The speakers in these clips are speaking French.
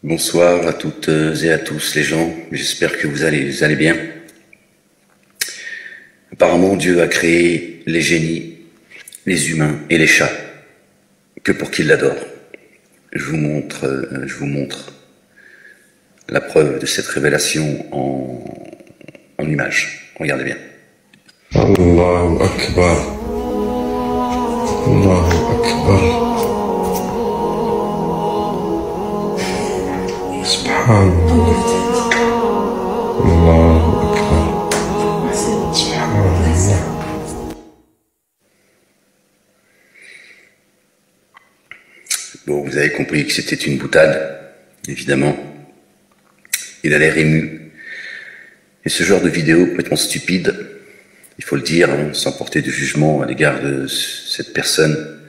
Bonsoir à toutes et à tous les gens, j'espère que vous allez bien. Apparemment, Dieu a créé les génies, les humains et les chats, que pour qu'ils l'adorent. Je vous montre la preuve de cette révélation en images. Regardez bien. Allahu Akbar. Allahu Akbar. Subhanallah. Allahu Akbar. Subhanallah. Bon, vous avez compris que c'était une boutade, évidemment. Il a l'air ému. Et ce genre de vidéo complètement stupide, il faut le dire, sans porter de jugement à l'égard de cette personne,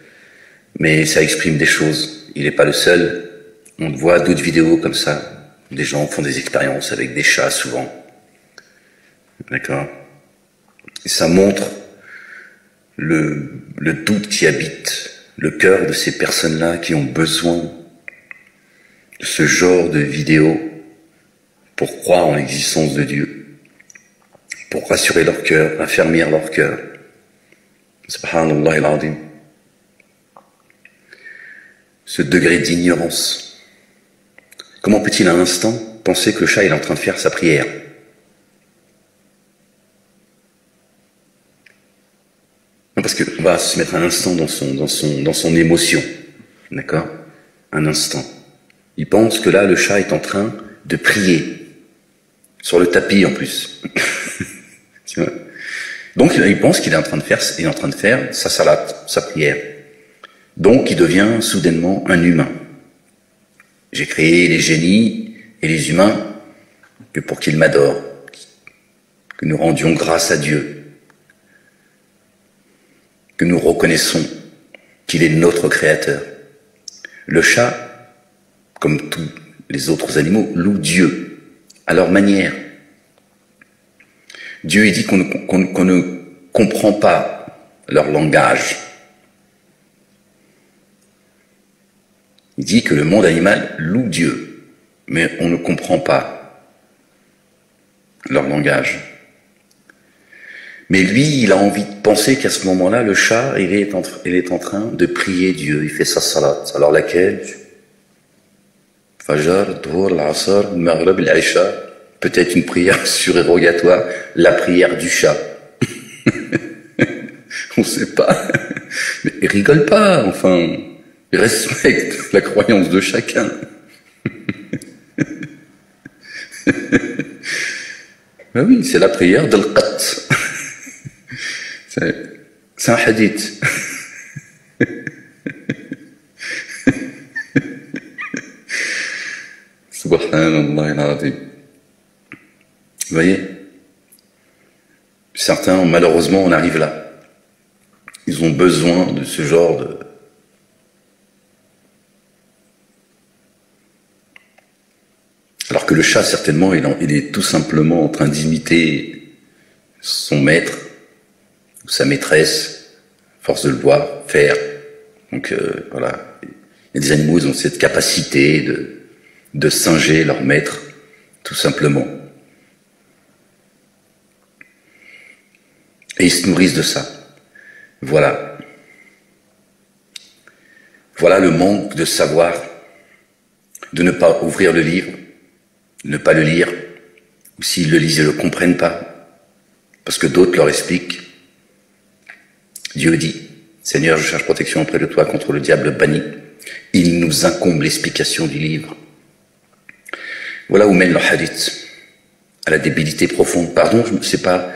mais ça exprime des choses. Il n'est pas le seul. On voit d'autres vidéos comme ça. Des gens font des expériences avec des chats, souvent. D'accord? Et ça montre le doute qui habite le cœur de ces personnes-là qui ont besoin de ce genre de vidéos pour croire en l'existence de Dieu, pour rassurer leur cœur, affermir leur cœur. Subhanallah al-Azim. Ce degré d'ignorance. Comment peut-il à un instant penser que le chat est en train de faire sa prière? Non, parce qu'on va se mettre un instant dans son émotion. D'accord? Un instant. Il pense que là, le chat est en train de prier. Sur le tapis, en plus. Tu vois? Donc, il pense qu'il est en train de faire sa salate, sa prière. Donc, il devient soudainement un humain. J'ai créé les génies et les humains que pour qu'ils m'adorent, que nous rendions grâce à Dieu, que nous reconnaissons qu'il est notre créateur. Le chat, comme tous les autres animaux, loue Dieu à leur manière. Dieu dit qu'on ne comprend pas leur langage. Il dit que le monde animal loue Dieu, mais on ne comprend pas leur langage. Mais lui, il a envie de penser qu'à ce moment-là, le chat, il est en train de prier Dieu. Il fait sa salat. Alors laquelle? Fajr, Dhuhr, l'Asr, Maghrib, l'Aïcha. Peut-être une prière surérogatoire, la prière du chat. On ne sait pas. Mais il rigole pas, enfin. Il respecte la croyance de chacun. Ben oui, c'est la prière de l'qat. C'est un hadith. Subhanallah al-Azim. Vous voyez? Certains, malheureusement, on arrive là. Ils ont besoin de ce genre de... Alors que le chat, certainement, il est tout simplement en train d'imiter son maître, ou sa maîtresse, force de le voir faire. Donc voilà, il y a des animaux, ils ont cette capacité de singer leur maître, tout simplement. Et ils se nourrissent de ça. Voilà. Voilà le manque de savoir, de ne pas ouvrir le livre, de ne pas le lire, ou s'ils le lisent, ils ne le comprennent pas, parce que d'autres leur expliquent. Dieu dit, Seigneur, je cherche protection auprès de toi contre le diable banni. Il nous incombe l'explication du livre. Voilà où mène le hadith, à la débilité profonde. Pardon, c'est pas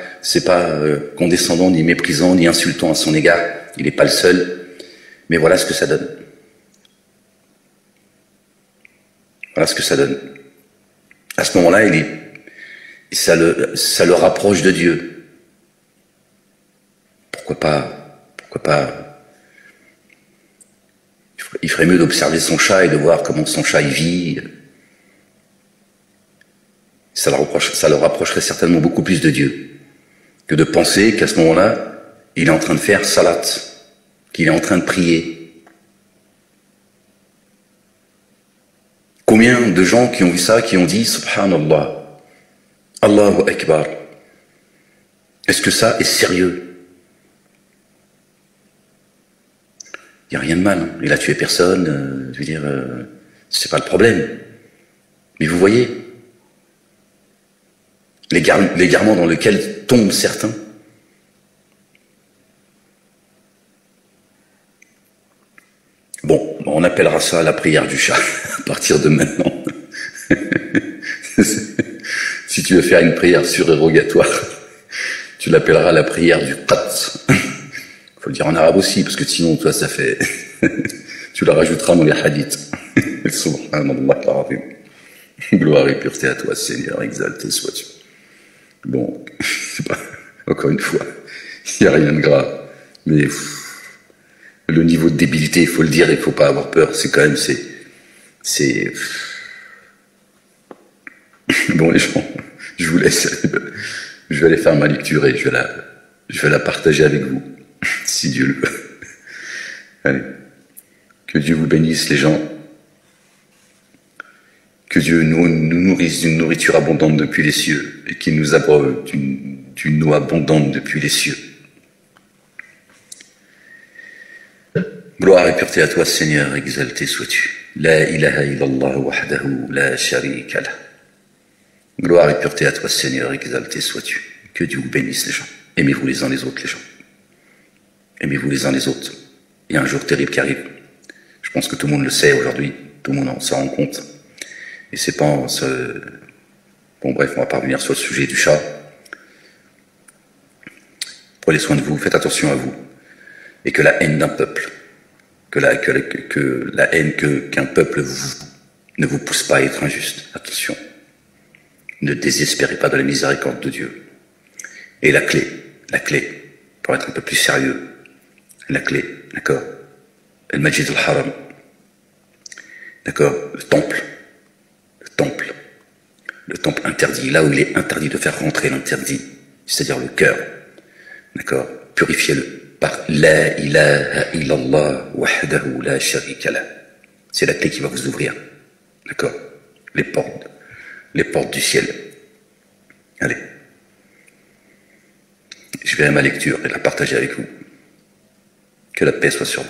condescendant, ni méprisant, ni insultant à son égard. Il n'est pas le seul. Mais voilà ce que ça donne. Voilà ce que ça donne. À ce moment-là, ça le rapproche de Dieu. Pourquoi pas? Il ferait mieux d'observer son chat et de voir comment son chat y vit. Ça le rapprocherait certainement beaucoup plus de Dieu que de penser qu'à ce moment-là, il est en train de faire salat, qu'il est en train de prier. Combien de gens qui ont vu ça, qui ont dit Subhanallah, Allahu Akbar. Est-ce que ça est sérieux? Il n'y a rien de mal, hein. Il a tué personne, je veux dire, c'est pas le problème. Mais vous voyez, l'égarement dans lequel tombent certains. Bon, on appellera ça la prière du chat, à partir de maintenant. Si tu veux faire une prière surérogatoire, tu l'appelleras la prière du qat. Faut le dire en arabe aussi, parce que sinon, toi, ça fait... tu la rajouteras dans les hadiths. Subhanallah, l'arabe. Gloire et pureté à toi, Seigneur, exalté sois-tu. Bon, c'est pas... Encore une fois, il n'y a rien de grave. Mais le niveau de débilité, il faut le dire, il ne faut pas avoir peur. C'est quand même... C'est... Bon, les gens, je vous laisse. Je vais aller faire ma lecture et je vais la partager avec vous, si Dieu le veut. Allez. Que Dieu vous bénisse, les gens. Que Dieu nous nourrisse d'une nourriture abondante depuis les cieux et qu'il nous abreuve d'une eau abondante depuis les cieux. Gloire et pureté à toi, Seigneur, exalté sois-tu. La ilaha illallah wahdahu la sharika lah. Gloire et pureté à toi, Seigneur, exalté sois-tu. Que Dieu vous bénisse, les gens. Aimez-vous les uns les autres, les gens. Aimez-vous les uns les autres. Il y a un jour terrible qui arrive. Je pense que tout le monde le sait aujourd'hui. Tout le monde s'en rend compte. Et c'est pas en ce... Bon, bref, on va pas revenir sur le sujet du chat. Prenez soin de vous, faites attention à vous. Et que la haine d'un peuple, que la haine qu'un peuple ne vous pousse pas à être injuste. Attention. Ne désespérez pas de la miséricorde de Dieu. Et la clé, pour être un peu plus sérieux, la clé, d'accord? Al-Majid al-Haram, d'accord? Le temple interdit, là où il est interdit de faire rentrer l'interdit, c'est-à-dire le cœur, d'accord? Purifiez-le par La ilaha illallah wahdahu la sharika lah. C'est la clé qui va vous ouvrir, d'accord? Les portes du ciel. Allez. Je vais à ma lecture et la partager avec vous. Que la paix soit sur vous.